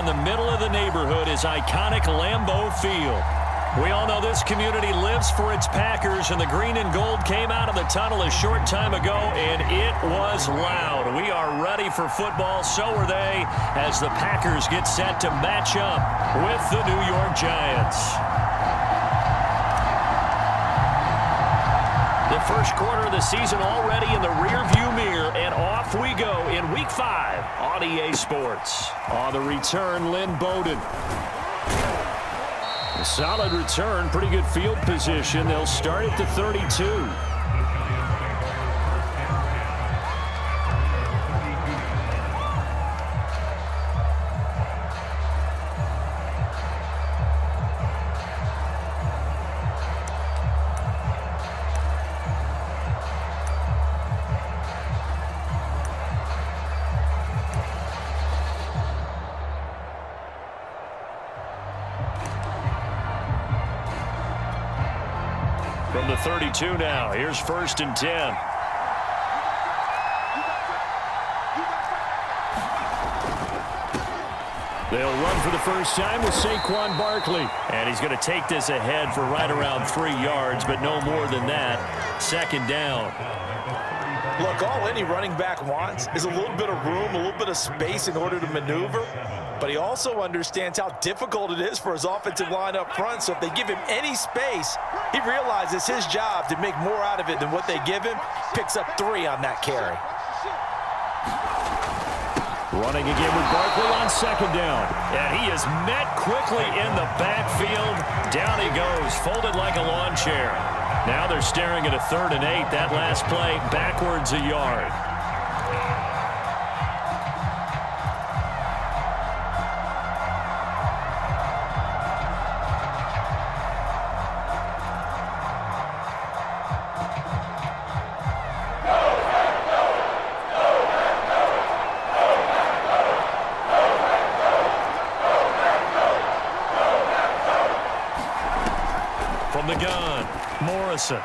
in the middle of the neighborhood is iconic Lambeau Field. We all know this community lives for its Packers, and the green and gold came out of the tunnel a short time ago, and it was loud. We are ready for football, so are they, as the Packers get set to match up with the New York Giants. The first quarter of the season already in the rearview mirror, and off we go in Week 5 on EA Sports. On the return, Lynn Bowden. A solid return, pretty good field position. They'll start at the 32. From the 32 now, here's 1st and 10. They'll run for the first time with Saquon Barkley. And he's going to take this ahead for right around 3 yards, but no more than that. 2nd down. Look, all any running back wants is a little bit of room, a little bit of space in order to maneuver. But he also understands how difficult it is for his offensive line up front. So if they give him any space, he realizes his job to make more out of it than what they give him. Picks up 3 on that carry. Running again with Barkley on 2nd down. And he is met quickly in the backfield. Down he goes, folded like a lawn chair. Now they're staring at a 3rd and 8. That last play, backwards a yard. From the gun, Morrison.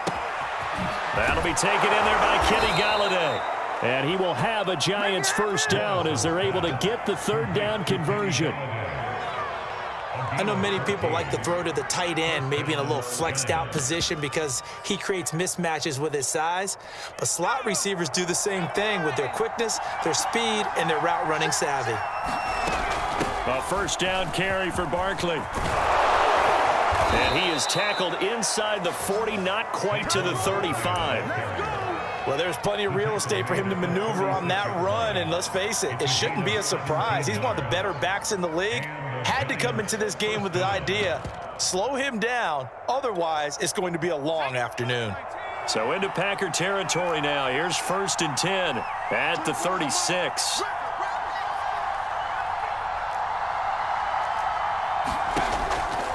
That'll be taken in there by Kenny Golladay. And he will have a Giants first down as they're able to get the 3rd down conversion. I know many people like to throw to the tight end, maybe in a little flexed out position because he creates mismatches with his size. But slot receivers do the same thing with their quickness, their speed, and their route running savvy. A first down carry for Barkley. And he is tackled inside the 40, not quite to the 35. Well, there's plenty of real estate for him to maneuver on that run, and let's face it, it shouldn't be a surprise. He's one of the better backs in the league. Had to come into this game with the idea, slow him down, otherwise it's going to be a long afternoon. So into Packer territory now. Here's 1st and 10 at the 36.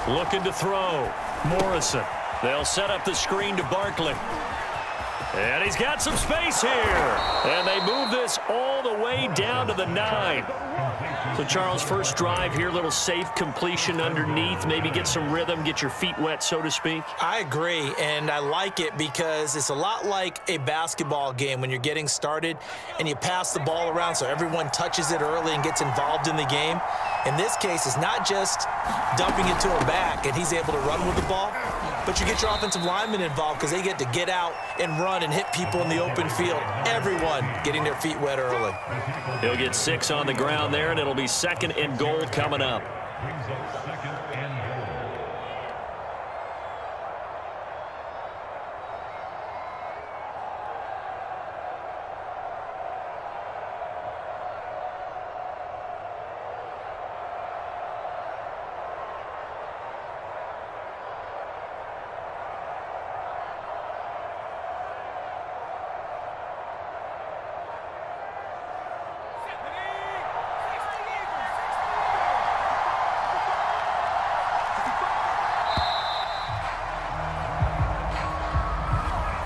Looking to throw. Morrison. They'll set up the screen to Barkley. And he's got some space here. And they move this all the way down to the 9. So, Charles, first drive here, little safe completion underneath. Maybe get some rhythm, get your feet wet, so to speak. I agree, and I like it because it's a lot like a basketball game when you're getting started and you pass the ball around so everyone touches it early and gets involved in the game. In this case, it's not just dumping it to a back and he's able to run with the ball, but you get your offensive linemen involved because they get to get out and run and hit people in the open field. Everyone getting their feet wet early. He'll get 6 on the ground there, and it'll be 2nd and goal coming up.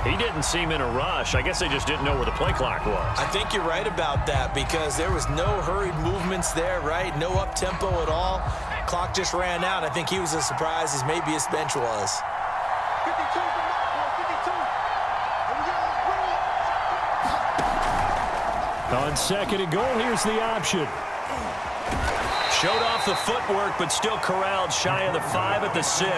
He didn't seem in a rush. I guess they just didn't know where the play clock was. I think you're right about that because there was no hurried movements there, right? No up-tempo at all. Clock just ran out. I think he was as surprised as maybe his bench was. 52 On 2nd and goal, here's the option. Showed off the footwork, but still corralled shy of the 5 at the 6.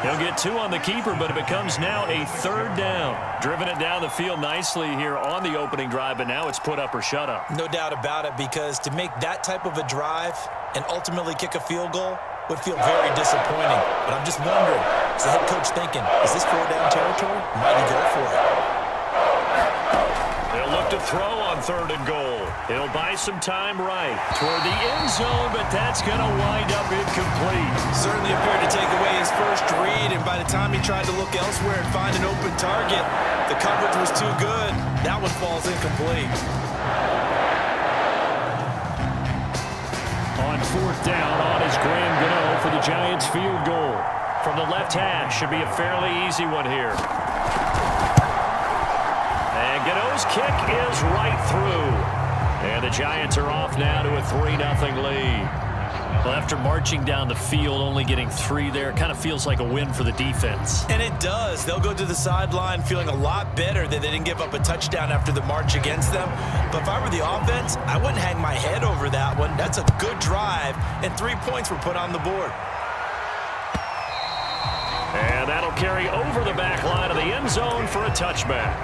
He'll get 2 on the keeper, but it becomes now a 3rd down. Driven it down the field nicely here on the opening drive, but now it's put up or shut up. No doubt about it, because to make that type of a drive and ultimately kick a field goal would feel very disappointing. But I'm just wondering, is the head coach thinking, is this 4-down territory? Might he go for it? They'll look to throw on 3rd and goal. He'll buy some time right toward the end zone, but that's going to wind up incomplete. Certainly appeared to take away his first read, and by the time he tried to look elsewhere and find an open target, the coverage was too good. That one falls incomplete. On 4th down, on is Graham Gano for the Giants field goal. From the left hash, should be a fairly easy one here. And Gano's kick is right through. And the Giants are off now to a 3-0 lead. Well, after marching down the field, only getting 3 there, kind of feels like a win for the defense. And it does. They'll go to the sideline feeling a lot better that they didn't give up a touchdown after the march against them. But if I were the offense, I wouldn't hang my head over that one. That's a good drive, and 3 points were put on the board. And that'll carry over the back line of the end zone for a touchback.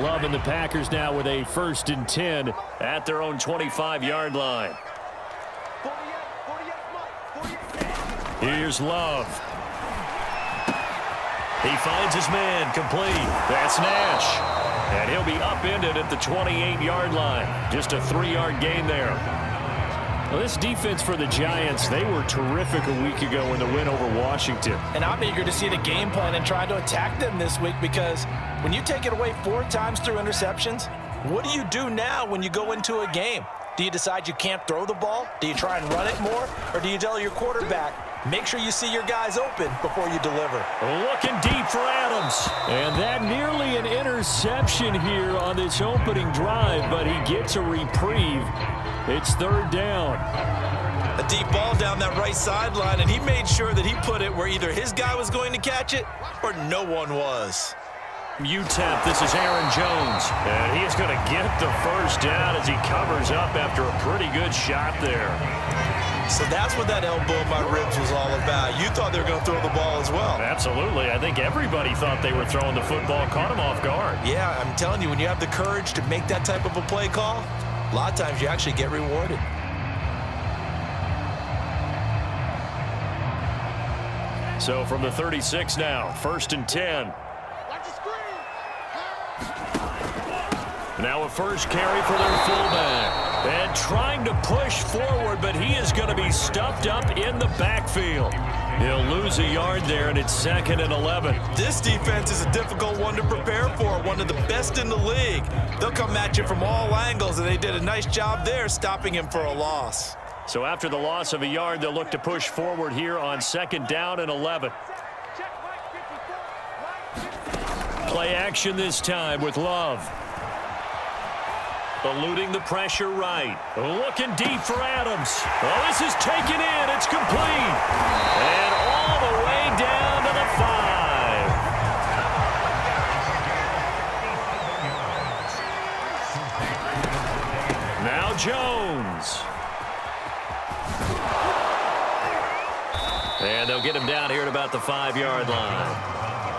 Loving the Packers now with a 1st and 10 at their own 25-yard line. Here's Love. He finds his man, complete. That's Nash. And he'll be upended at the 28-yard line. Just a 3-yard gain there. Well, this defense for the Giants, they were terrific a week ago in the win over Washington. And I'm eager to see the game plan and try to attack them this week, because when you take it away 4 times through interceptions, what do you do now when you go into a game? Do you decide you can't throw the ball? Do you try and run it more? Or do you tell your quarterback, make sure you see your guys open before you deliver? Looking deep for Adams. And that nearly an interception here on this opening drive, but he gets a reprieve. It's 3rd down. A deep ball down that right sideline, and he made sure that he put it where either his guy was going to catch it or no one was. UTEP, this is Aaron Jones. And he is going to get the 1st down as he covers up after a pretty good shot there. So that's what that elbow in my ribs was all about. You thought they were going to throw the ball as well. Absolutely. I think everybody thought they were throwing the football, caught him off guard. Yeah, I'm telling you, when you have the courage to make that type of a play call, a lot of times you actually get rewarded. So from the 36 now, 1st and 10. Now a first carry for their fullback. And trying to push forward, but he is going to be stuffed up in the backfield. He'll lose a yard there, and it's 2nd and 11. This defense is a difficult one to prepare for, one of the best in the league. They'll come at you from all angles, and they did a nice job there stopping him for a loss. So after the loss of a yard, they'll look to push forward here on 2nd down and 11. Play action this time with Love. Eluding the pressure right. Looking deep for Adams. Oh, this is taken in. It's complete. And all the way down to the 5. Now Jones. And they'll get him down here at about the 5-yard line.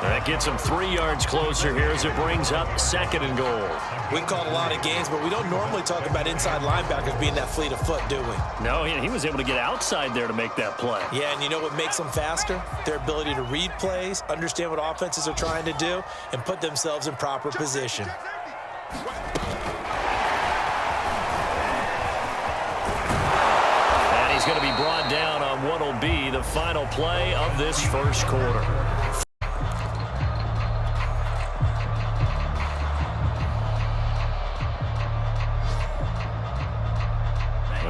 That gets him 3 yards closer here as it brings up 2nd and goal. We called a lot of games, but we don't normally talk about inside linebackers being that fleet of foot, do we? No, he was able to get outside there to make that play. Yeah, and you know what makes them faster? Their ability to read plays, understand what offenses are trying to do, and put themselves in proper position. And he's going to be brought down on what will be the final play of this first quarter.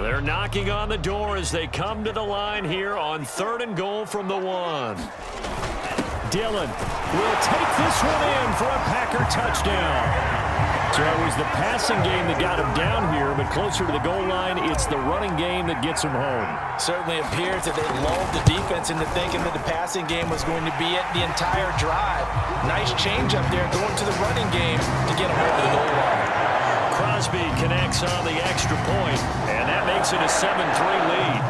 They're knocking on the door as they come to the line here on 3rd and goal from the 1. Dillon will take this one in for a Packer touchdown. So it was the passing game that got him down here, but closer to the goal line, it's the running game that gets him home. Certainly appears that they lulled the defense into thinking that the passing game was going to be it the entire drive. Nice change up there going to the running game to get him over the goal line. Crosby connects on the extra point, and that makes it a 7-3 lead.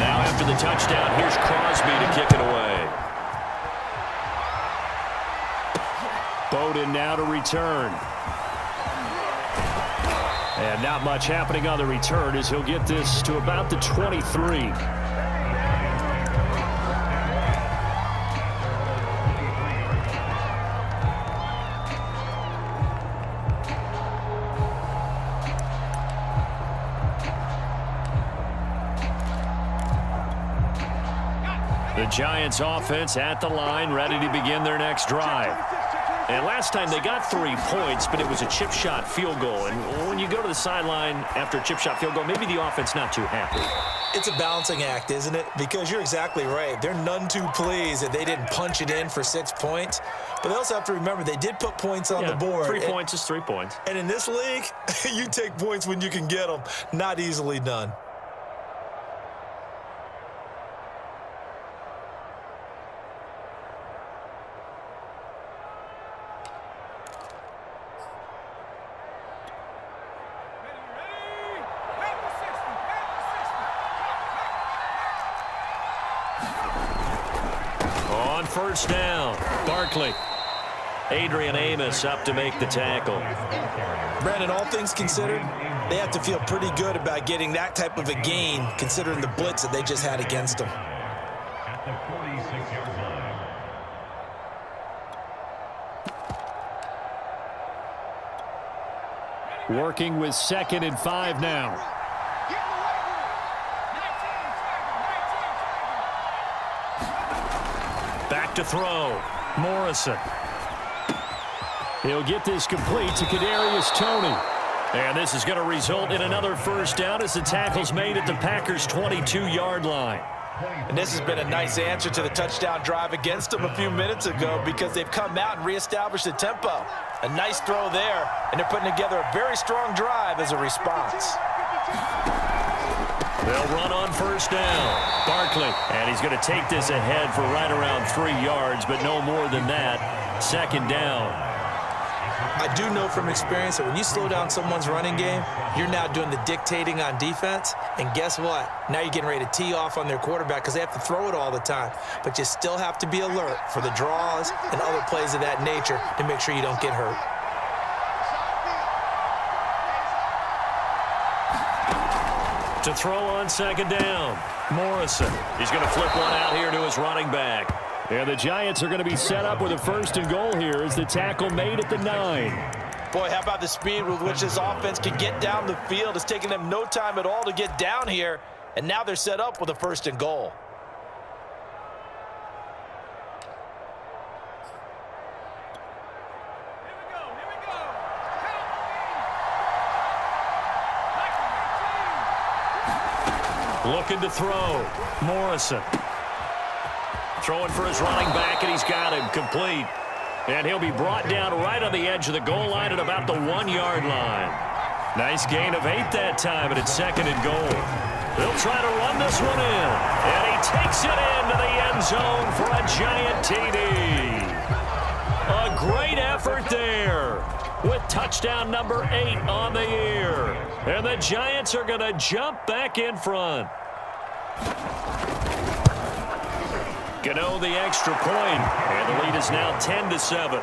Now after the touchdown, here's Crosby to kick it away. Bowden now to return. And not much happening on the return as he'll get this to about the 23. The Giants offense at the line, ready to begin their next drive. And last time they got 3 points, but it was a chip shot field goal. And when you go to the sideline after a chip shot field goal, maybe the offense not too happy. It's a balancing act, isn't it? Because you're exactly right. They're none too pleased that they didn't punch it in for 6 points. But they also have to remember they did put points on the board. 3 points is 3 points. And in this league, you take points when you can get them. Not easily done. First down, Barkley. Adrian Amos up to make the tackle. Brandon, all things considered, they have to feel pretty good about getting that type of a gain, considering the blitz that they just had against them. At the 46-yard line. Working with 2nd and 5 now. Back to throw. Morrison. He'll get this complete to Kadarius Toney. And this is going to result in another first down as the tackle's made at the Packers' 22-yard line. And this has been a nice answer to the touchdown drive against them a few minutes ago because they've come out and reestablished the tempo. A nice throw there, and they're putting together a very strong drive as a response. They'll run on first down. Barkley, and he's going to take this ahead for right around 3 yards, but no more than that. 2nd down. I do know from experience that when you slow down someone's running game, you're now doing the dictating on defense. And guess what? Now you're getting ready to tee off on their quarterback because they have to throw it all the time. But you still have to be alert for the draws and other plays of that nature to make sure you don't get hurt. To throw on 2nd down, Morrison. He's going to flip one out here to his running back. And the Giants are going to be set up with a 1st and goal here as the tackle made at the 9. Boy, how about the speed with which this offense can get down the field? It's taken them no time at all to get down here, and now they're set up with a 1st and goal. Looking to throw. Morrison. Throwing for his running back, and he's got him complete. And he'll be brought down right on the edge of the goal line at about the 1-yard line. Nice gain of 8 that time, and it's 2nd and goal. They'll try to run this one in. And he takes it into the end zone for a Giant TD. A great effort there with touchdown number 8 on the year. And the Giants are going to jump back in front. Gano the extra point, and the lead is now 10-7.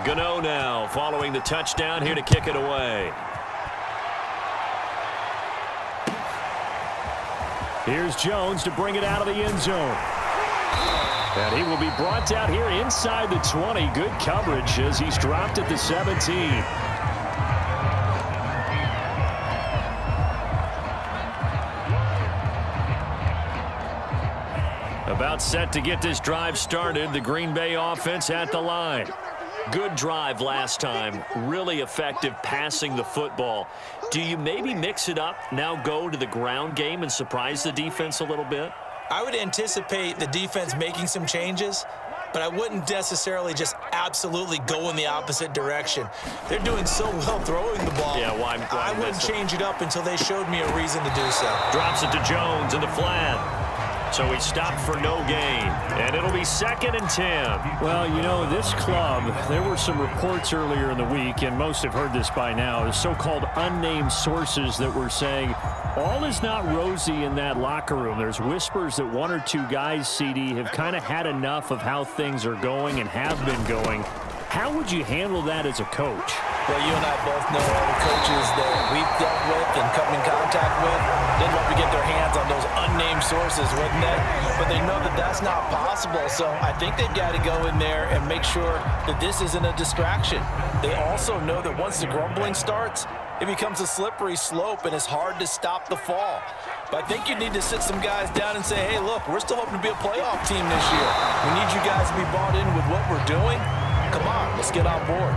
Gano now following the touchdown here to kick it away. Here's Jones to bring it out of the end zone. And he will be brought down here inside the 20. Good coverage as he's dropped at the 17. About set to get this drive started. The Green Bay offense at the line. Good drive last time. Really effective passing the football. Do you maybe mix it up, now go to the ground game and surprise the defense a little bit? I would anticipate the defense making some changes, but I wouldn't necessarily just absolutely go in the opposite direction. They're doing so well throwing the ball. Yeah, why I wouldn't change it up until they showed me a reason to do so. Drops it to Jones in the flat. So he stopped for no gain, and it'll be 2nd and 10. Well, you know, this club, there were some reports earlier in the week, and most have heard this by now, the so-called unnamed sources that were saying all is not rosy in that locker room. There's whispers that 1 or 2 guys, CD, have kind of had enough of how things are going and have been going. How would you handle that as a coach? Well, you and I both know all the coaches that we've dealt with and come in contact with. They'd love to get their hands on those unnamed sources, wouldn't they? But they know that that's not possible, so I think they've got to go in there and make sure that this isn't a distraction. They also know that once the grumbling starts, it becomes a slippery slope, and it's hard to stop the fall. But I think you need to sit some guys down and say, hey, look, we're still hoping to be a playoff team this year. We need you guys to be bought in with what we're doing. Come on, let's get on board.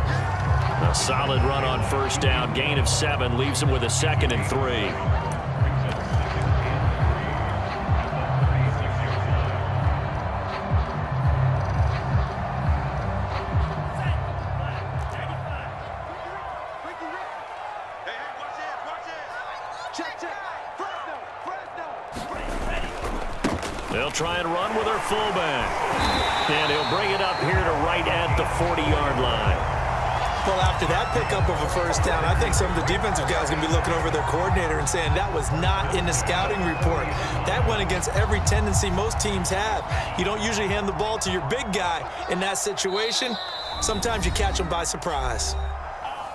A solid run on 1st down. Gain of 7 leaves him with a 2nd and 3. They'll try and run with their fullback. And he'll bring it up here to right at the 40-yard line. Well, after that pickup of a 1st down, I think some of the defensive guys are going to be looking over their coordinator and saying that was not in the scouting report. That went against every tendency most teams have. You don't usually hand the ball to your big guy in that situation. Sometimes you catch them by surprise.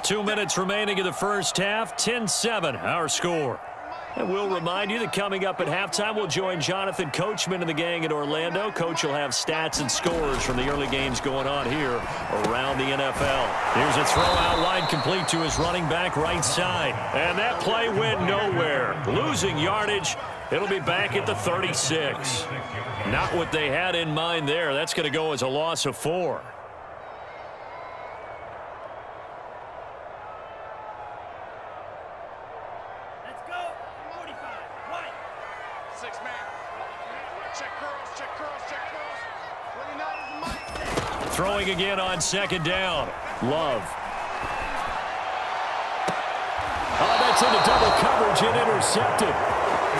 2 minutes remaining in the 1st half. 10-7, our score. And we'll remind you that coming up at halftime, we'll join Jonathan Coachman and the gang in Orlando. Coach will have stats and scores from the early games going on here around the NFL. Here's a throw out wide complete to his running back right side. And that play went nowhere. Losing yardage. It'll be back at the 36. Not what they had in mind there. That's going to go as a loss of 4. Throwing again on 2nd down. Love. Oh, that's into double coverage and intercepted.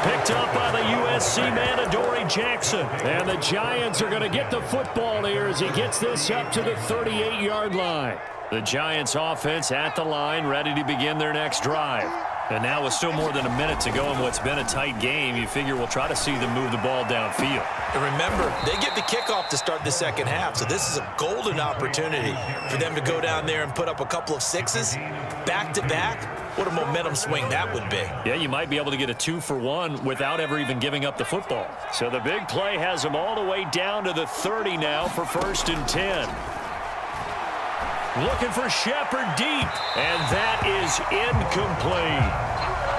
Picked up by the USC man, Adoree Jackson. And the Giants are going to get the football here as he gets this up to the 38-yard line. The Giants offense at the line, ready to begin their next drive. And now with still more than a minute to go in what's been a tight game, you figure we'll try to see them move the ball downfield. And remember, they get the kickoff to start the 2nd half, so this is a golden opportunity for them to go down there and put up a couple of 6s back-to-back. What a momentum swing that would be. Yeah, you might be able to get a 2-for-1 without ever even giving up the football. So the big play has them all the way down to the 30 now for 1st and 10. Looking for Shepard deep, and that is incomplete.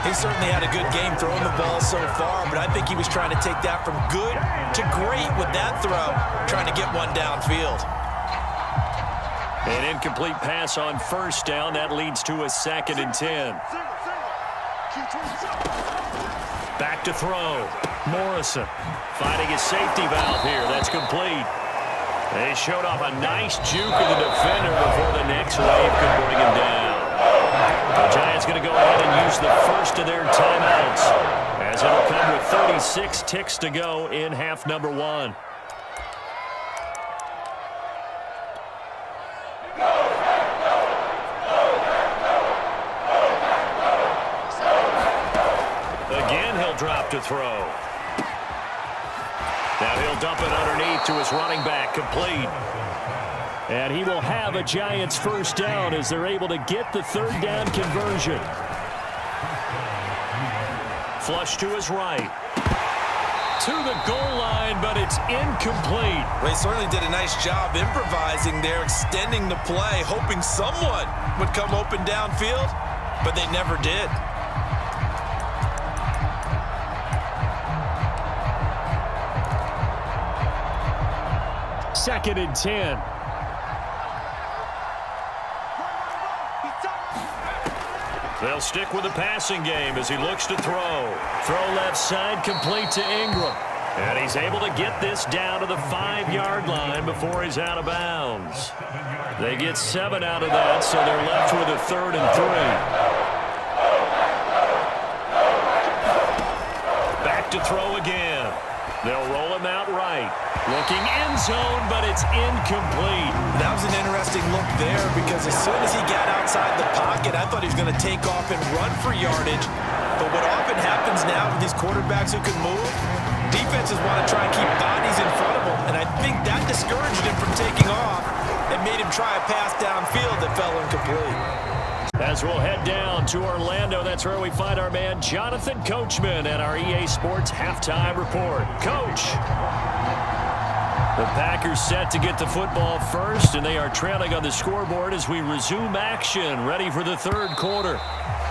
He certainly had a good game throwing the ball so far, but I think he was trying to take that from good to great with that throw, trying to get one downfield. An incomplete pass on 1st down. That leads to a 2nd and 10. Back to throw. Morrison finding his safety valve here. That's complete. They showed off a nice juke of the defender before the next wave could bring him down. The Giants going to go ahead and use the first of their timeouts as it'll come with 36 ticks to go in half number 1. Again, he'll drop to throw. Now he'll dump it underneath to his running back, complete. And he will have a Giants 1st down as they're able to get the 3rd down conversion. Flush to his right. To the goal line, but it's incomplete. Well, he certainly did a nice job improvising there, extending the play, hoping someone would come open downfield, but they never did. 2nd and 10. They'll stick with the passing game as he looks to throw. Throw left side, complete to Ingram. And he's able to get this down to the 5-yard line before he's out of bounds. They get 7 out of that, so they're left with a 3rd and 3. Back to throw again. They'll roll him out right. Looking end zone, but it's incomplete. That was an interesting look there because as soon as he got outside the pocket, I thought he was going to take off and run for yardage. But what often happens now with these quarterbacks who can move, defenses want to try and keep bodies in front of them, and I think that discouraged him from taking off and made him try a pass downfield that fell incomplete. As we'll head down to Orlando, that's where we find our man Jonathan Coachman at our EA Sports Halftime Report. Coach. The Packers set to get the football first, and they are trailing on the scoreboard as we resume action, ready for the 3rd quarter.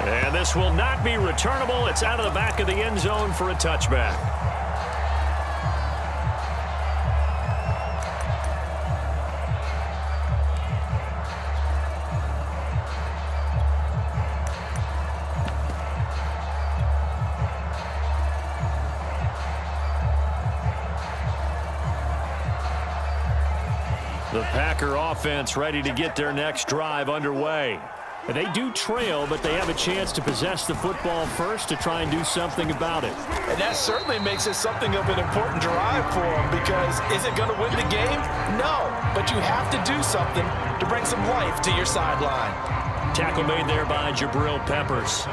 And this will not be returnable. It's out of the back of the end zone for a touchback. The Packer offense ready to get their next drive underway. And they do trail, but they have a chance to possess the football first to try and do something about it. And that certainly makes it something of an important drive for them because is it going to win the game? No, but you have to do something to bring some life to your sideline. Tackle made there by Jabril Peppers.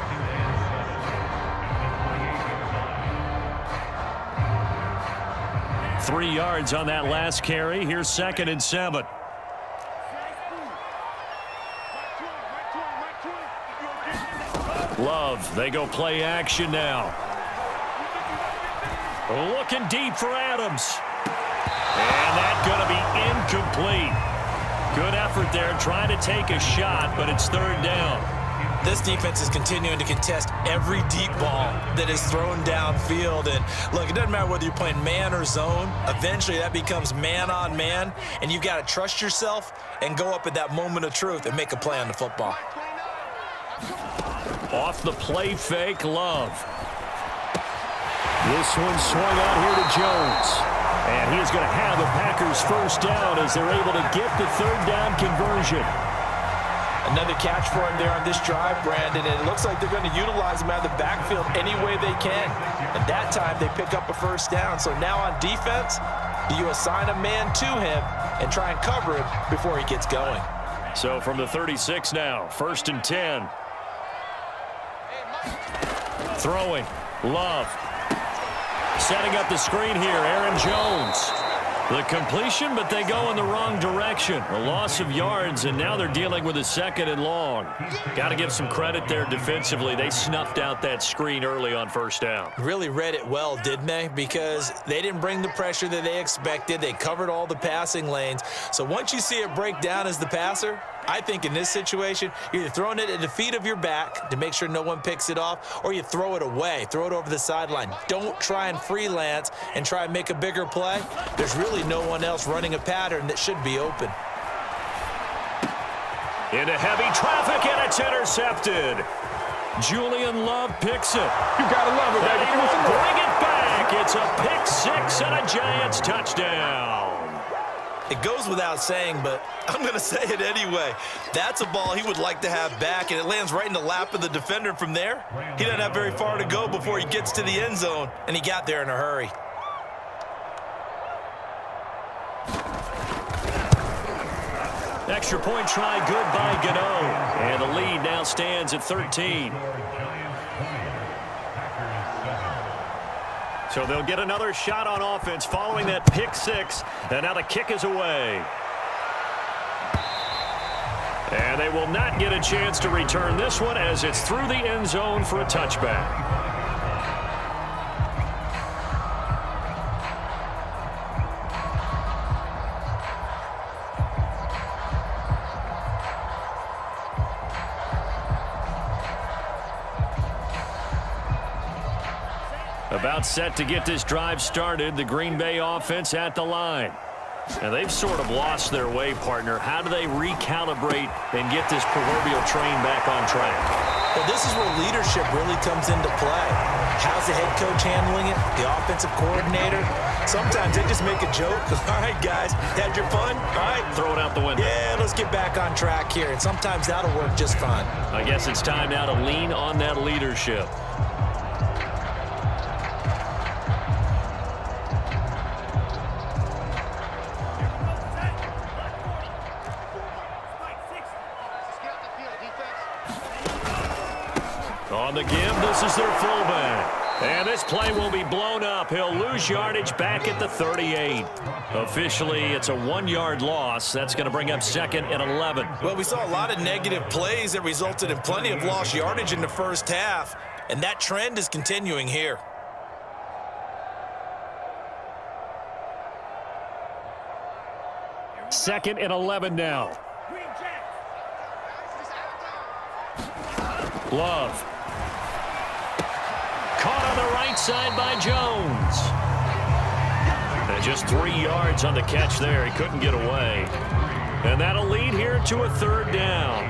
Three yards on that last carry. Here's 2nd and 7. Love, they go play action now. Looking deep for Adams. And that's going to be incomplete. Good effort there trying to take a shot, but it's 3rd down. This defense is continuing to contest every deep ball that is thrown downfield. And look, it doesn't matter whether you're playing man or zone. Eventually that becomes man on man, and you've got to trust yourself and go up at that moment of truth and make a play on the football. Off the play fake, Love. This one swung out here to Jones. And he is going to have the Packers 1st down as they're able to get the 3rd down conversion. Another catch for him there on this drive, Brandon, and it looks like they're going to utilize him out of the backfield any way they can. And that time, they pick up a 1st down. So now on defense, do you assign a man to him and try and cover him before he gets going? So from the 36 now, 1st and 10. Throwing, Love. Setting up the screen here, Aaron Jones. The completion, but they go in the wrong direction. A loss of yards, and now they're dealing with a 2nd and long. Got to give some credit there defensively. They snuffed out that screen early on 1st down. Really read it well, didn't they? Because they didn't bring the pressure that they expected. They covered all the passing lanes. So once you see it break down as the passer, I think in this situation, you're either throwing it at the feet of your back to make sure no one picks it off, or you throw it away, throw it over the sideline. Don't try and freelance and try and make a bigger play. There's really no one else running a pattern that should be open. Into heavy traffic, and it's intercepted. Julian Love picks it. You got to love it, baby. They will bring it back. It's a pick 6 and a Giants touchdown. It goes without saying, but I'm going to say it anyway. That's a ball he would like to have back, and it lands right in the lap of the defender. From there, he doesn't have very far to go before he gets to the end zone, and he got there in a hurry. Extra point try good by Gano. And the lead now stands at 13. So they'll get another shot on offense following that pick 6. And now the kick is away. And they will not get a chance to return this one as it's through the end zone for a touchback. About set to get this drive started, the Green Bay offense at the line. And they've sort of lost their way, partner. How do they recalibrate and get this proverbial train back on track? Well, this is where leadership really comes into play. How's the head coach handling it? The offensive coordinator? Sometimes they just make a joke. All right, guys, had your fun? All right. Throw it out the window. Yeah, let's get back on track here. And sometimes that'll work just fine. I guess it's time now to lean on that leadership. On the give, this is their fullback. And this play will be blown up. He'll lose yardage back at the 38. Officially, it's a 1-yard loss. That's going to bring up 2nd and 11. Well, we saw a lot of negative plays that resulted in plenty of lost yardage in the first half, and that trend is continuing here. Second and 11 now. Love. Caught on the right side by Jones. And just 3 yards on the catch there. He couldn't get away. And that'll lead here to a 3rd down.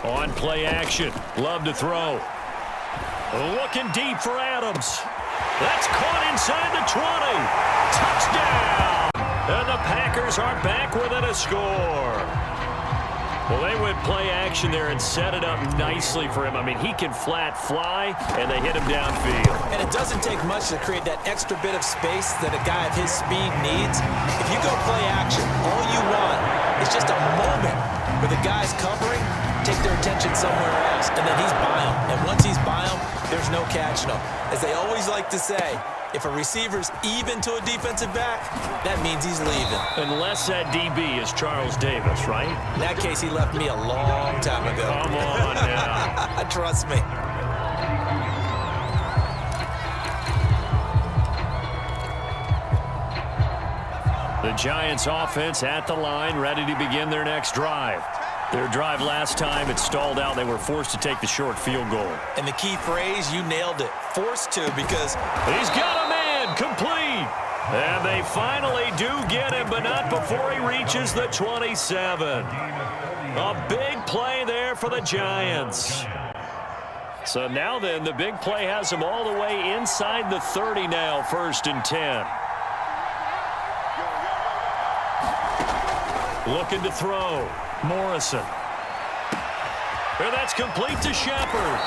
On play action. Love to throw. Looking deep for Adams. That's caught inside the 20. Touchdown! And the Packers are back within a score. Well, they went play action there and set it up nicely for him. I mean, he can flat fly, and they hit him downfield. And it doesn't take much to create that extra bit of space that a guy of his speed needs. If you go play action, all you want is just a moment where the guy's covering, take their attention somewhere else, and then he's by him. And once he's by him, there's no catching him. As they always like to say, if a receiver's even to a defensive back, that means he's leaving. Unless that DB is Charles Davis, right? In that case, he left me a long time ago. Come on now. Trust me. The Giants offense at the line, ready to begin their next drive. Their drive last time, it stalled out. They were forced to take the short field goal. And the key phrase, you nailed it. Forced to, because he's got a man complete. And they finally do get him, but not before he reaches the 27. A big play there for the Giants. So now then, the big play has him all the way inside the 30 now, 1st and 10. Looking to throw. Morrison. And that's complete to Shepard.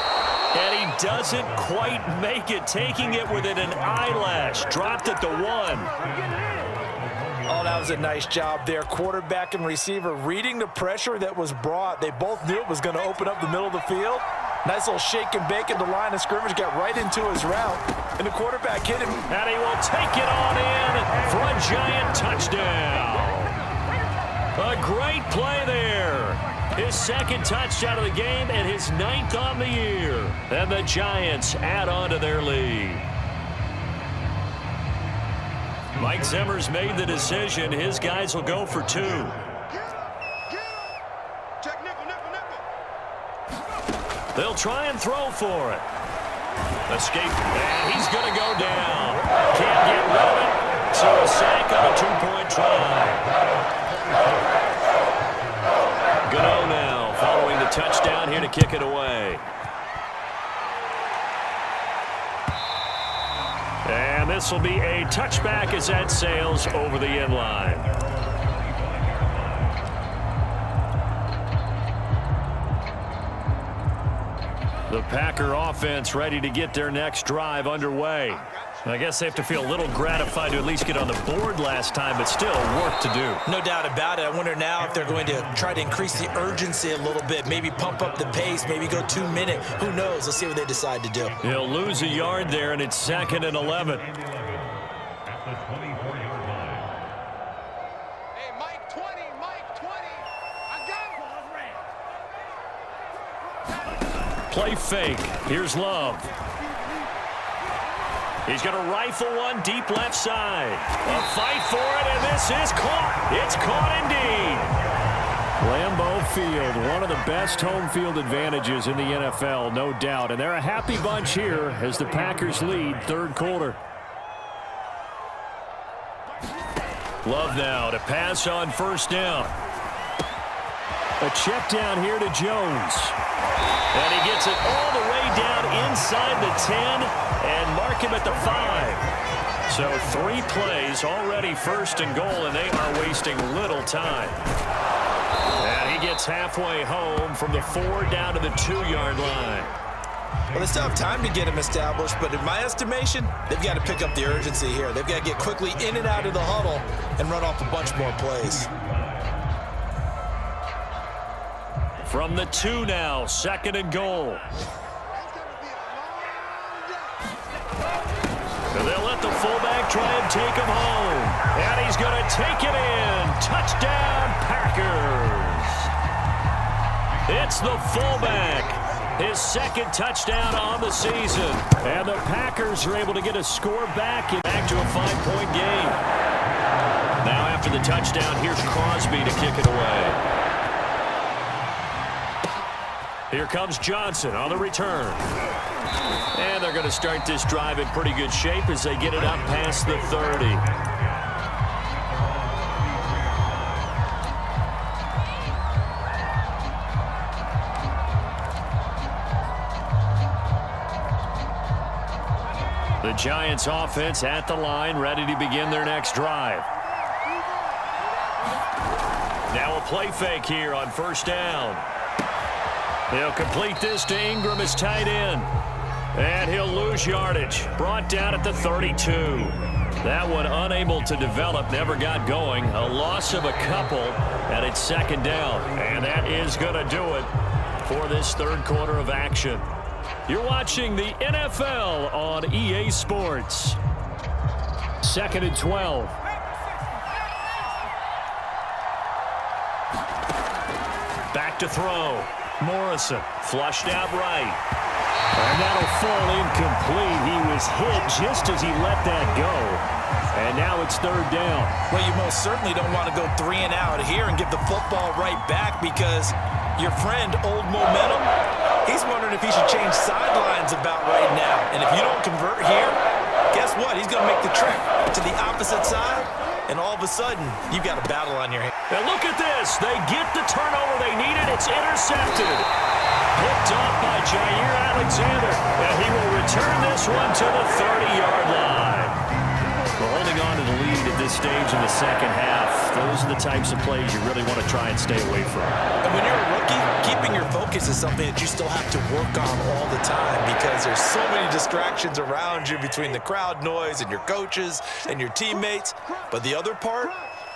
And he doesn't quite make it, taking it within an eyelash. Dropped at the 1. Oh, that was a nice job there. Quarterback and receiver reading the pressure that was brought. They both knew it was going to open up the middle of the field. Nice little shake and bake in the line of scrimmage. Got right into his route. And the quarterback hit him. And he will take it on in for a Giant touchdown. A great play there. His 2nd touchdown of the game and his 9th on the year. And the Giants add on to their lead. Mike Zimmer's made the decision. His guys will go for 2. They'll try and throw for it. Escape. And he's going to go down. Can't get rid of it. So a sack on a 2-point try. Gano now following the touchdown here to kick it away. And this will be a touchback as that sails over the end line. The Packer offense ready to get their next drive underway. I guess they have to feel a little gratified to at least get on the board last time, but still work to do. No doubt about it. I wonder now if they're going to try to increase the urgency a little bit, maybe pump up the pace, maybe go 2 minute. Who knows? Let's see what they decide to do. He'll lose a yard there, and it's 2nd and 11. At the 24-yard line. Hey, Mike 20, Mike 20. I got him. Play fake. Here's Love. He's going to rifle one deep left side. A fight for it, and this is caught. It's caught indeed. Lambeau Field, one of the best home field advantages in the NFL, no doubt. And they're a happy bunch here as the Packers lead third quarter. Love now to pass on first down. A check down here to Jones. And he gets it all the way down inside the 10 and mark him at the 5. So 3 plays already first and goal, and they are wasting little time. And he gets halfway home from the 4 down to the 2-yard line. Well, they still have time to get him established, but in my estimation, they've got to pick up the urgency here. They've got to get quickly in and out of the huddle and run off a bunch more plays. From the 2 now, 2nd and goal. And they'll let the fullback try and take him home. And he's going to take it in. Touchdown, Packers. It's the fullback. His 2nd touchdown on the season. And the Packers are able to get a score back to a 5-point game. Now after the touchdown, here's Crosby to kick it away. Here comes Johnson on the return. And they're going to start this drive in pretty good shape as they get it up past the 30. The Giants offense at the line, ready to begin their next drive. Now a play fake here on first down. He'll complete this to Ingram as tight end. And he'll lose yardage. Brought down at the 32. That one unable to develop, never got going. A loss of a couple, and it's 2nd down. And that is going to do it for this third quarter of action. You're watching the NFL on EA Sports. 2nd and 12. Back to throw. Morrison flushed out right. And that'll fall incomplete. He was hit just as he let that go. And now it's 3rd down. Well, you most certainly don't want to go 3 and out here and give the football right back because your friend, Old Momentum, he's wondering if he should change sidelines about right now. And if you don't convert here, guess what? He's going to make the trek to the opposite side, and all of a sudden, you've got a battle on your hands. And look at this. They get the turnover they needed. It's intercepted. Picked off by Jair Alexander. And he will return this one to the 30-yard line. Well, holding on to the lead at this stage in the second half, those are the types of plays you really want to try and stay away from. And when you're a rookie, keeping your focus is something that you still have to work on all the time because there's so many distractions around you between the crowd noise and your coaches and your teammates. But the other part,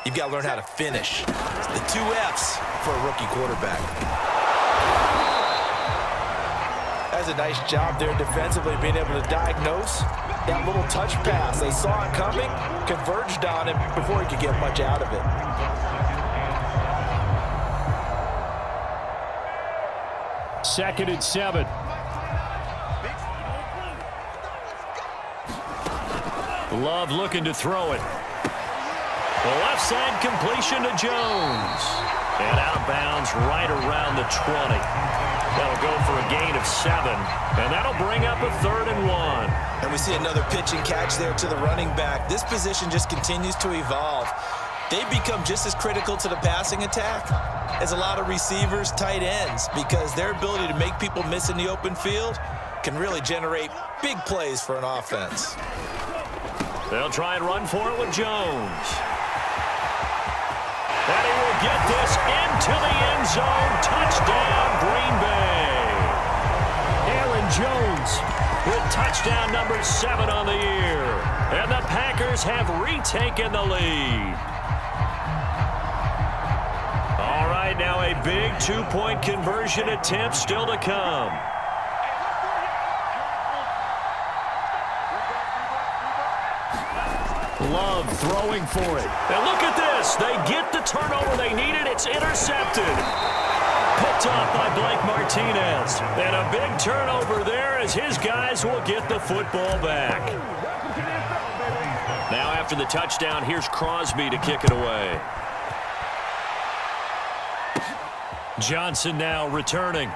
you've got to learn how to finish. The 2 F's for a rookie quarterback. That's a nice job there defensively, being able to diagnose that little touch pass. They saw it coming, converged on him before he could get much out of it. Second and 7. Love looking to throw it. The left side completion to Jones. And out of bounds right around the 20. That'll go for a gain of 7. And that'll bring up a 3rd and 1. And we see another pitch and catch there to the running back. This position just continues to evolve. They've become just as critical to the passing attack as a lot of receivers, tight ends, because their ability to make people miss in the open field can really generate big plays for an offense. They'll try and run for it with Jones. And he will get this into the end zone. Touchdown, Green Bay. Aaron Jones with touchdown number 7 on the year. And the Packers have retaken the lead. All right, now a big 2-point conversion attempt still to come. Love throwing for it. And look at this. They get the turnover they needed. It's intercepted. Picked off by Blake Martinez. And a big turnover there as his guys will get the football back. Now after the touchdown, here's Crosby to kick it away. Johnson now returning.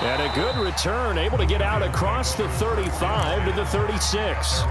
And a good return, able to get out across the 35 to the 36.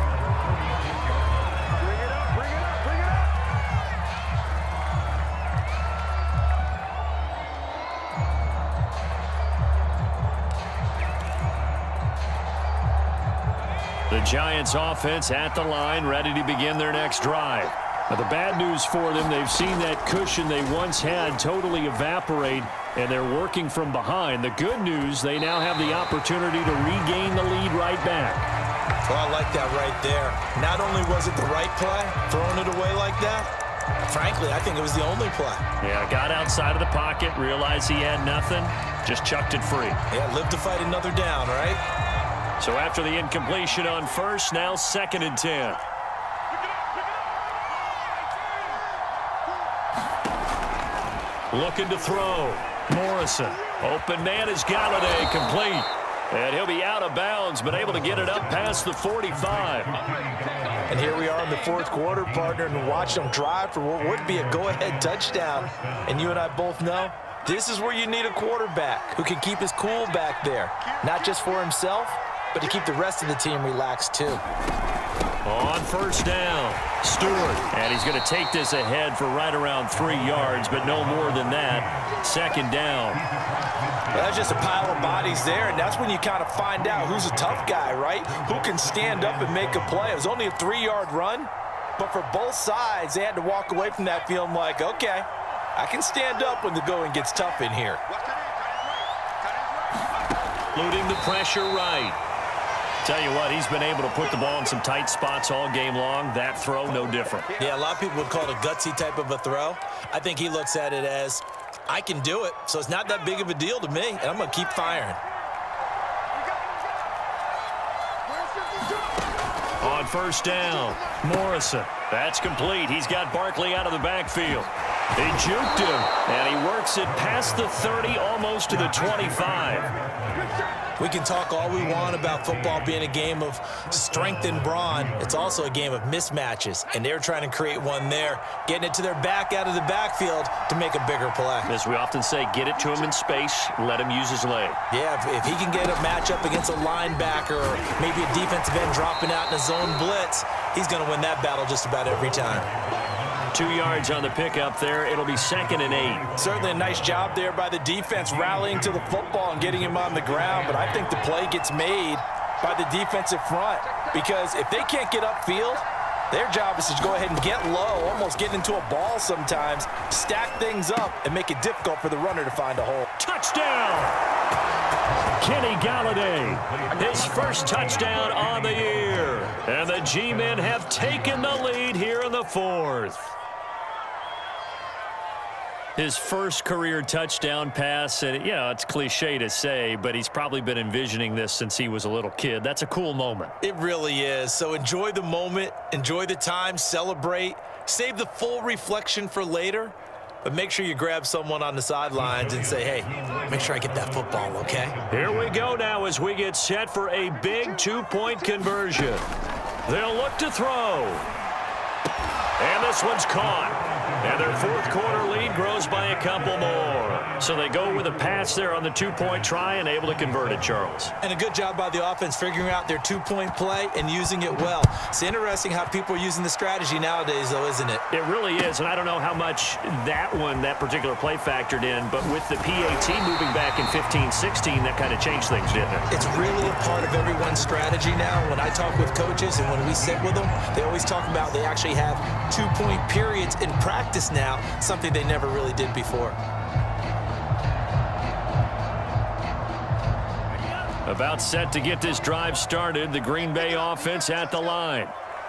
The Giants offense at the line, ready to begin their next drive. Now, the bad news for them, they've seen that cushion they once had totally evaporate, and they're working from behind. The good news, they now have the opportunity to regain the lead right back. Well, I like that right there. Not only was it the right play, throwing it away like that, frankly, I think it was the only play. Yeah, got outside of the pocket, realized he had nothing, just chucked it free. Yeah, live to fight another down, right? So after the incompletion on first, now 2nd and 10. Looking to throw. Morrison. Open man is Galladay, complete. And he'll be out of bounds, but able to get it up past the 45. And here we are in the fourth quarter, partner, and watch them drive for what would be a go-ahead touchdown. And you and I both know this is where you need a quarterback who can keep his cool back there. Not just for himself, but to keep the rest of the team relaxed too. On first down, Stewart. And he's going to take this ahead for right around 3 yards, but no more than that. 2nd down. Well, that's just a pile of bodies there, and that's when you kind of find out who's a tough guy, right? Who can stand up and make a play. It was only a 3-yard run, but for both sides, they had to walk away from that feeling like, okay, I can stand up when the going gets tough in here. Looting the pressure right. Tell you what, he's been able to put the ball in some tight spots all game long. That throw, no different. Yeah, a lot of people would call it a gutsy type of a throw. I think he looks at it as, I can do it, so it's not that big of a deal to me, and I'm going to keep firing. On first down, Morrison. That's complete. He's got Barkley out of the backfield. They juked him, and he works it past the 30, almost to the 25. We can talk all we want about football being a game of strength and brawn. It's also a game of mismatches, and they're trying to create one there, getting it to their back out of the backfield to make a bigger play. As we often say, get it to him in space, let him use his leg. Yeah, if he can get a matchup against a linebacker or maybe a defensive end dropping out in a zone blitz, he's going to win that battle just about every time. 2 yards on the pickup there. It'll be 2nd and 8. Certainly a nice job there by the defense rallying to the football and getting him on the ground, but I think the play gets made by the defensive front because if they can't get upfield, their job is to go ahead and get low, almost get into a ball sometimes, stack things up, and make it difficult for the runner to find a hole. Touchdown! Kenny Galladay, his first touchdown on the year. And the G-men have taken the lead here in the 4th. His first career touchdown pass, and it's cliche to say, but he's probably been envisioning this since he was a little kid. That's a cool moment. It really is. So enjoy the moment, enjoy the time, celebrate, save the full reflection for later, but make sure you grab someone on the sidelines and say, hey, make sure I get that football, okay? Here we go now as we get set for a big 2-point conversion. They'll look to throw. And this one's caught. And their 4th quarter lead grows by a couple more. So they go with a pass there on the 2-point try and able to convert it, Charles. And a good job by the offense figuring out their 2-point play and using it well. It's interesting how people are using the strategy nowadays, though, isn't it? It really is, and I don't know how much that particular play factored in, but with the PAT moving back in 15-16, that kind of changed things, didn't it? It's really a part of everyone's strategy now. When I talk with coaches and when we sit with them, they always talk about they actually have 2-point periods in practice now, something they never really did before. About set to get this drive started, the Green Bay offense at the line.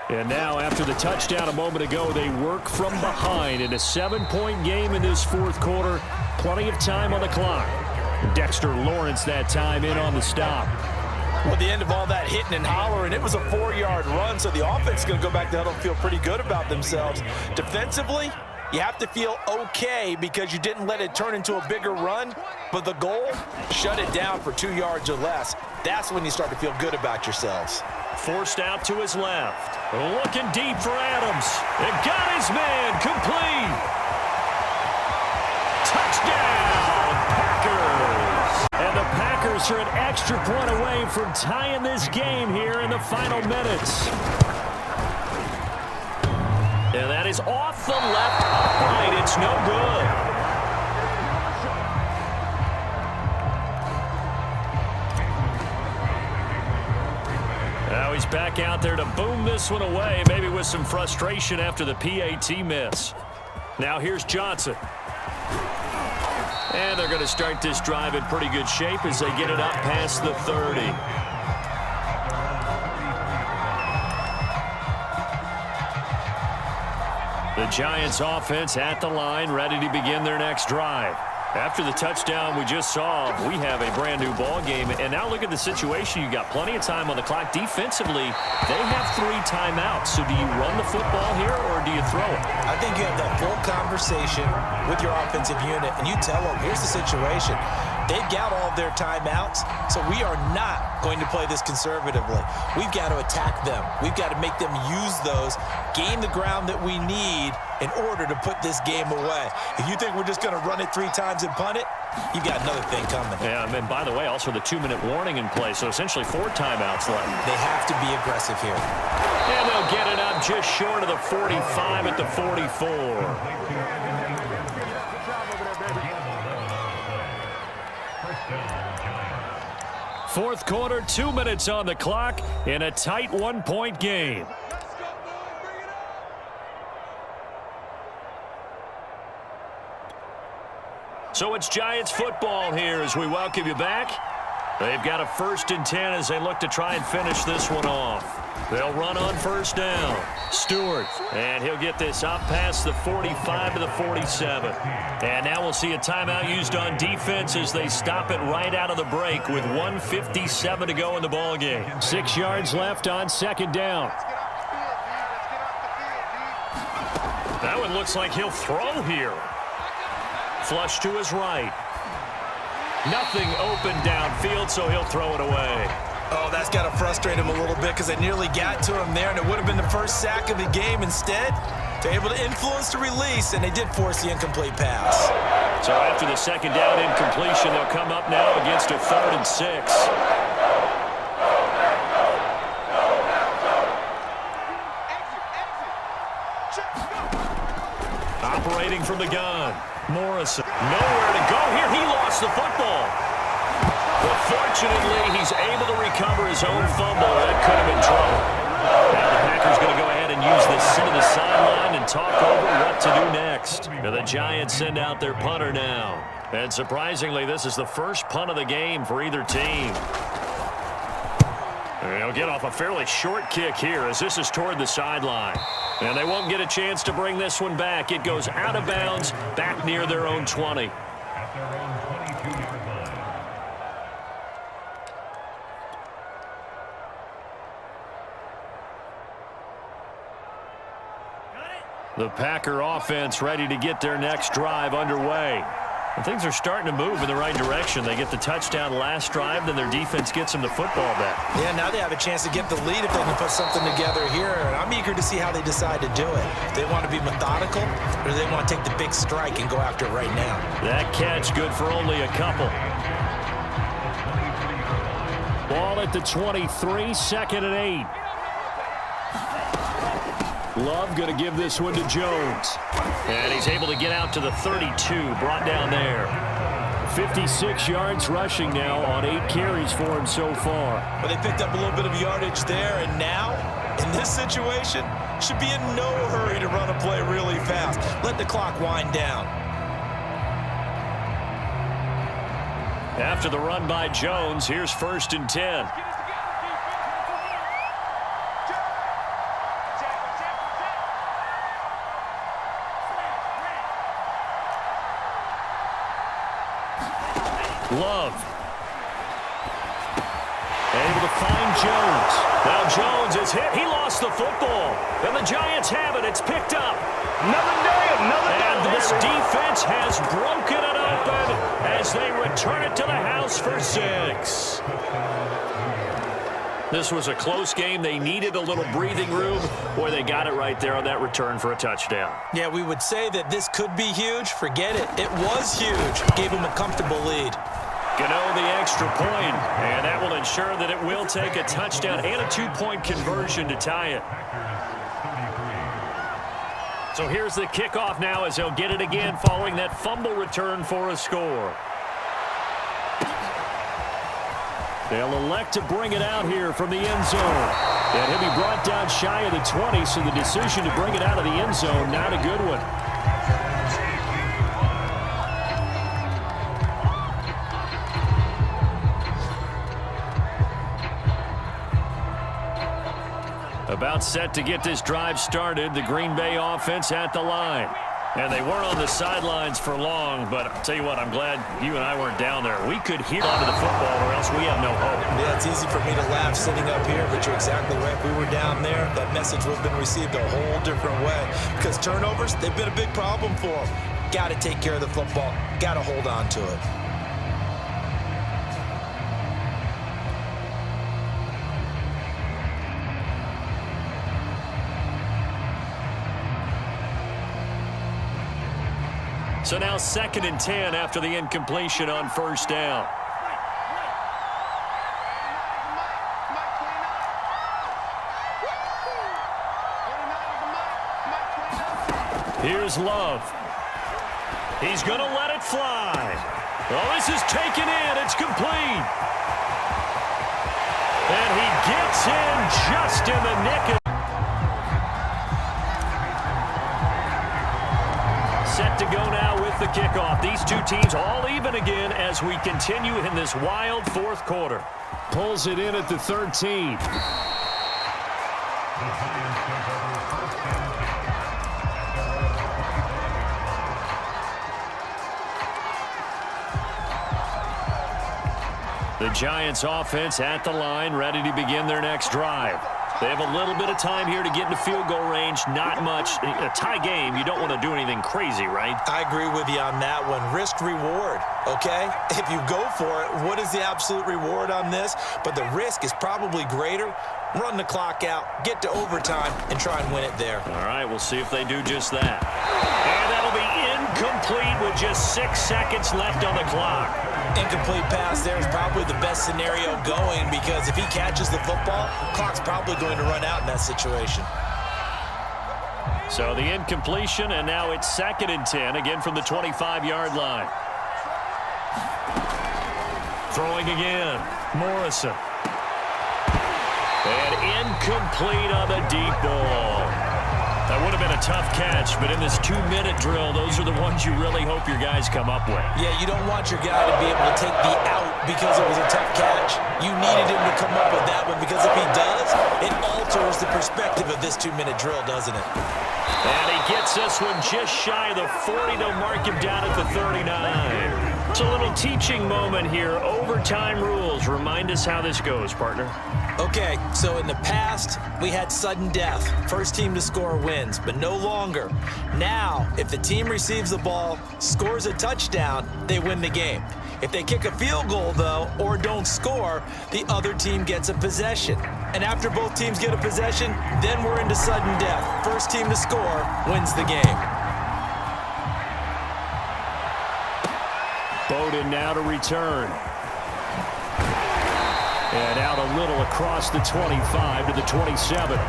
And now, after the touchdown a moment ago, they work from behind in a 7-point game in this 4th quarter. Plenty of time on the clock. Dexter Lawrence that time in on the stop. Well, at the end of all that hitting and hollering, it was a 4-yard run, so the offense is going to go back to huddle and feel pretty good about themselves. Defensively, you have to feel okay because you didn't let it turn into a bigger run, but the goal, shut it down for 2 yards or less. That's when you start to feel good about yourselves. Forced out to his left. Looking deep for Adams. And got his man complete. Bears are an extra point away from tying this game here in the final minutes. And that is off the left upright. It's no good. Now he's back out there to boom this one away, maybe with some frustration after the PAT miss. Now here's Johnson. And they're going to start this drive in pretty good shape as they get it up past the 30. The Giants offense at the line, ready to begin their next drive. After the touchdown we just saw, we have a brand new ball game. And now look at the situation. You got plenty of time on the clock. Defensively, they have 3 timeouts. So do you run the football here or do you throw it? I think you have that full conversation with your offensive unit, and you tell them, here's the situation. They've got all of their timeouts, so we are not going to play this conservatively. We've got to attack them. We've got to make them use those, gain the ground that we need in order to put this game away. If you think we're just going to run it 3 times and punt it, you've got another thing coming. Yeah, and by the way, also the 2-minute warning in play, so essentially 4 timeouts left. They have to be aggressive here. And they'll get it up just short of the 45 at the 44. Fourth quarter, 2 minutes on the clock in a tight 1-point game. So it's Giants football here as we welcome you back. They've got a 1st and 10 as they look to try and finish this one off. They'll run on 1st down. Stewart, and he'll get this up past the 45 to the 47. And now we'll see a timeout used on defense as they stop it right out of the break with 1:57 to go in the ball game. 6 yards left on 2nd down. That one looks like he'll throw here. Flush to his right. Nothing open downfield, so he'll throw it away. Oh, that's got to frustrate him a little bit because they nearly got to him there, and it would have been the first sack of the game. Instead, they're able to influence the release, and they did force the incomplete pass. So after the 2nd down incompletion, they'll come up now against a 3rd and 6. Operating from the gun. Morrison, nowhere to go here. He lost the football. But fortunately, he's able to recover his own fumble. That could have been trouble. Now the Packers going to go ahead and use this sit to the sideline and talk over what to do next. Now the Giants send out their punter now. And surprisingly, this is the first punt of the game for either team. They'll get off a fairly short kick here as this is toward the sideline. And they won't get a chance to bring this one back. It goes out of bounds back near their own 20. At their own 22-yard line. The Packer offense ready to get their next drive underway. And things are starting to move in the right direction. They get the touchdown last drive, then their defense gets them the football back. Yeah, now they have a chance to get the lead if they can put something together here. And I'm eager to see how they decide to do it. Do they want to be methodical, or do they want to take the big strike and go after it right now? That catch good for only a couple. Ball at the 23, 2nd and 8. Love going to give this one to Jones. And he's able to get out to the 32, brought down there. 56 yards rushing now on 8 carries for him so far. But they picked up a little bit of yardage there, and now, in this situation, should be in no hurry to run a play really fast. Let the clock wind down. After the run by Jones, here's 1st and 10. Love. Able to find Jones. Now Jones is hit. He lost the football. And the Giants have it. It's picked up. Another day, And this defense has broken it open as they return it to the house for 6. This was a close game. They needed a little breathing room. Boy, they got it right there on that return for a touchdown. Yeah, we would say that this could be huge. Forget it. It was huge. Gave them a comfortable lead. Gano the extra point, and that will ensure that it will take a touchdown and a 2-point conversion to tie it. So here's the kickoff now as he'll get it again following that fumble return for a score. They'll elect to bring it out here from the end zone. And he'll be brought down shy of the 20, so the decision to bring it out of the end zone, not a good one. About set to get this drive started, the Green Bay offense at the line. And they weren't on the sidelines for long, but I'll tell you what, I'm glad you and I weren't down there. We could hear onto the football or else we have no hope. Yeah, it's easy for me to laugh sitting up here, but you're exactly right. If we were down there, that message would have been received a whole different way. Because turnovers, they've been a big problem for them. Got to take care of the football. Got to hold on to it. So now 2nd and 10 after the incompletion on first down. Here's Love. He's going to let it fly. Oh, this is taken in. It's complete. And he gets in just in the nick of set to go now with the kickoff. These two teams all even again as we continue in this wild fourth quarter. Pulls it in at the 13. The Giants offense at the line, ready to begin their next drive. They have a little bit of time here to get into field goal range. Not much. A tie game, you don't want to do anything crazy, right? I agree with you on that one. Risk reward, okay? If you go for it, what is the absolute reward on this? But the risk is probably greater. Run the clock out, get to overtime, and try and win it there. All right, we'll see if they do just that. And that'll be incomplete with just 6 seconds left on the clock. Incomplete pass there is probably the best scenario going because if he catches the football, clock's probably going to run out in that situation. So the incompletion, and now it's 2nd and 10, again from the 25-yard line. Throwing again, Morrison. And incomplete on the deep ball. That would have been a tough catch, but in this 2-minute drill, those are the ones you really hope your guys come up with. Yeah, you don't want your guy to be able to take the out because it was a tough catch. You needed him to come up with that one because if he does, it alters the perspective of this 2-minute drill, doesn't it? And he gets this one just shy of the 40. They'll mark him down at the 39. It's a little teaching moment here. Overtime rules. Remind us how this goes, partner. Okay, so in the past, we had sudden death. First team to score wins, but no longer. Now, if the team receives the ball, scores a touchdown, they win the game. If they kick a field goal, though, or don't score, the other team gets a possession. And after both teams get a possession, then we're into sudden death. First team to score wins the game. Bowden now to return. And out a little across the 25 to the 27.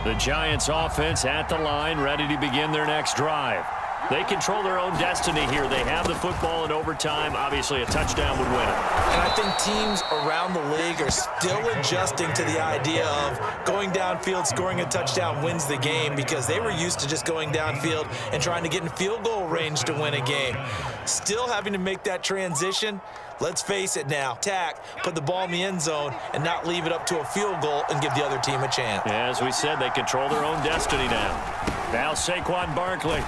The Giants offense at the line, ready to begin their next drive. They control their own destiny here. They have the football in overtime. Obviously, a touchdown would win it. And I think teams around the league are still adjusting to the idea of going downfield, scoring a touchdown wins the game because they were used to just going downfield and trying to get in field goal range to win a game. Still having to make that transition. Let's face it now. Tack, put the ball in the end zone and not leave it up to a field goal and give the other team a chance. Yeah, as we said, they control their own destiny now. Now Saquon Barkley.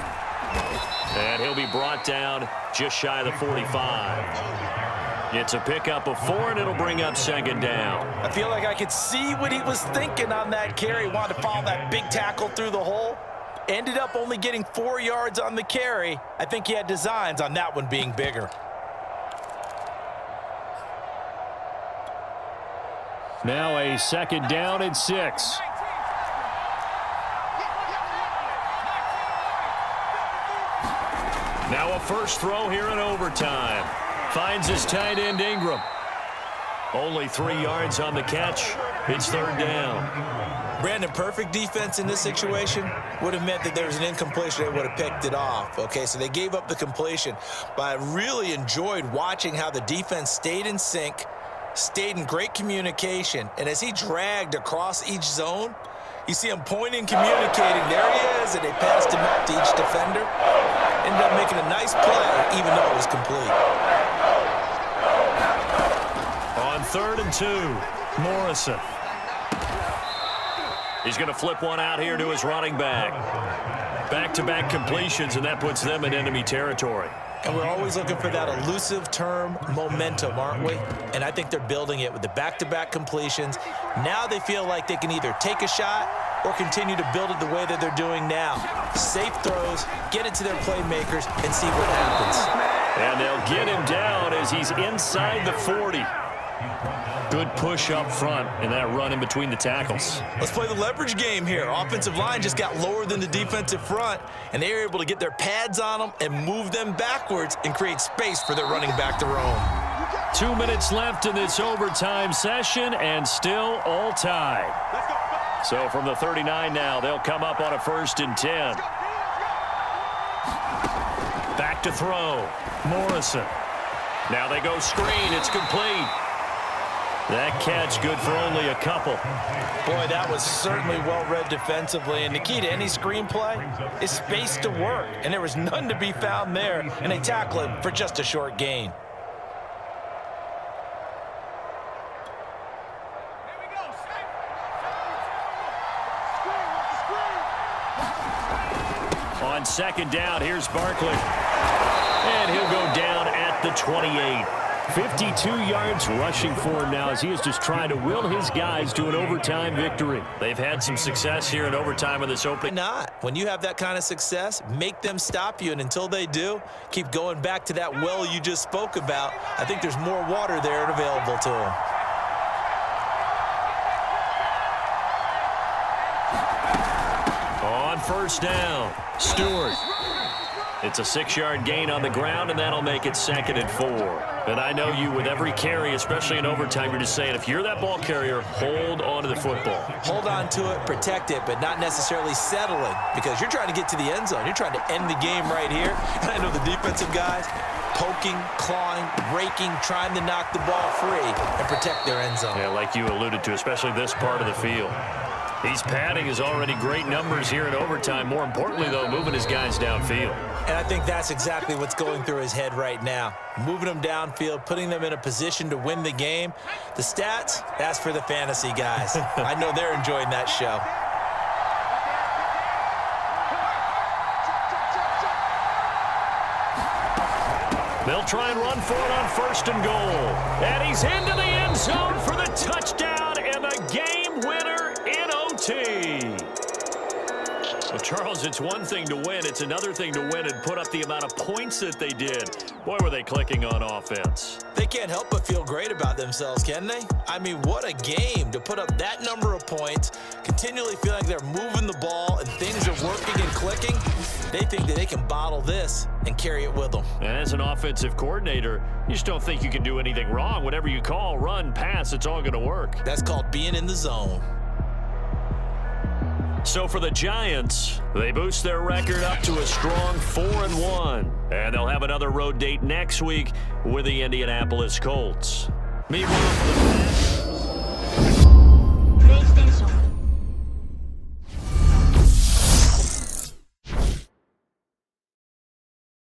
And he'll be brought down just shy of the 45. It's a pickup of 4, and it'll bring up 2nd down. I feel like I could see what he was thinking on that carry. Wanted to follow that big tackle through the hole. Ended up only getting 4 yards on the carry. I think he had designs on that one being bigger. Now a 2nd down and 6. Now a first throw here in overtime. Finds his tight end Ingram. Only 3 yards on the catch. It's 3rd down. Brandon, perfect defense in this situation would have meant that there was an incompletion. They would have picked it off. Okay, so they gave up the completion. But I really enjoyed watching how the defense stayed in sync, stayed in great communication, and as he dragged across each zone, you see him pointing, communicating. There he is, and they passed him out to each defender. Ended up making a nice play, even though it was complete. On 3rd and 2, Morrison. He's going to flip one out here to his running back. Back-to-back completions, and that puts them in enemy territory. And we're always looking for that elusive term momentum, aren't we? And I think they're building it with the back-to-back completions. Now they feel like they can either take a shot or continue to build it the way that they're doing now. Safe throws, get it to their playmakers, and see what happens. And they'll get him down as he's inside the 40. Good push up front and that run in between the tackles. Let's play the leverage game here. Offensive line just got lower than the defensive front, and they were able to get their pads on them and move them backwards and create space for their running back to roam. 2 minutes left in this overtime session, and still all tied. So from the 39 now, they'll come up on a 1st and 10. Back to throw. Morrison. Now they go screen. It's complete. That catch good for only a couple. Boy, that was certainly well-read defensively, and the key to any screenplay is space to work, and there was none to be found there, and they tackle him for just a short gain. On 2nd down, here's Barkley. And he'll go down at the 28. 52 yards rushing for him now as he is just trying to will his guys to an overtime victory. They've had some success here in overtime in this opening. Why not? When you have that kind of success, make them stop you, and until they do, keep going back to that well you just spoke about. I think there's more water there available to them. On 1st down, Stewart. It's a 6-yard gain on the ground, and that'll make it 2nd and 4. And I know you, with every carry, especially in overtime, you're just saying, if you're that ball carrier, hold on to the football. Hold on to it, protect it, but not necessarily settling, because you're trying to get to the end zone. You're trying to end the game right here. And I know the defensive guys poking, clawing, raking, trying to knock the ball free and protect their end zone. Yeah, like you alluded to, especially this part of the field. He's padding his already great numbers here in overtime. More importantly, though, moving his guys downfield. And I think that's exactly what's going through his head right now. Moving them downfield, putting them in a position to win the game. The stats, that's for the fantasy guys. I know they're enjoying that show. They'll try and run for it on 1st and goal. And he's into the end zone for the touchdown and the game winner in OT. Well, Charles, it's one thing to win. It's another thing to win and put up the amount of points that they did. Boy, were they clicking on offense. They can't help but feel great about themselves, can they? I mean, what a game to put up that number of points, continually feel like they're moving the ball and things are working and clicking. They think that they can bottle this and carry it with them. And as an offensive coordinator, you just don't think you can do anything wrong. Whatever you call, run, pass, it's all going to work. That's called being in the zone. So for the Giants, they boost their record up to a strong 4-1. And they'll have another road date next week with the Indianapolis Colts. Meanwhile, for the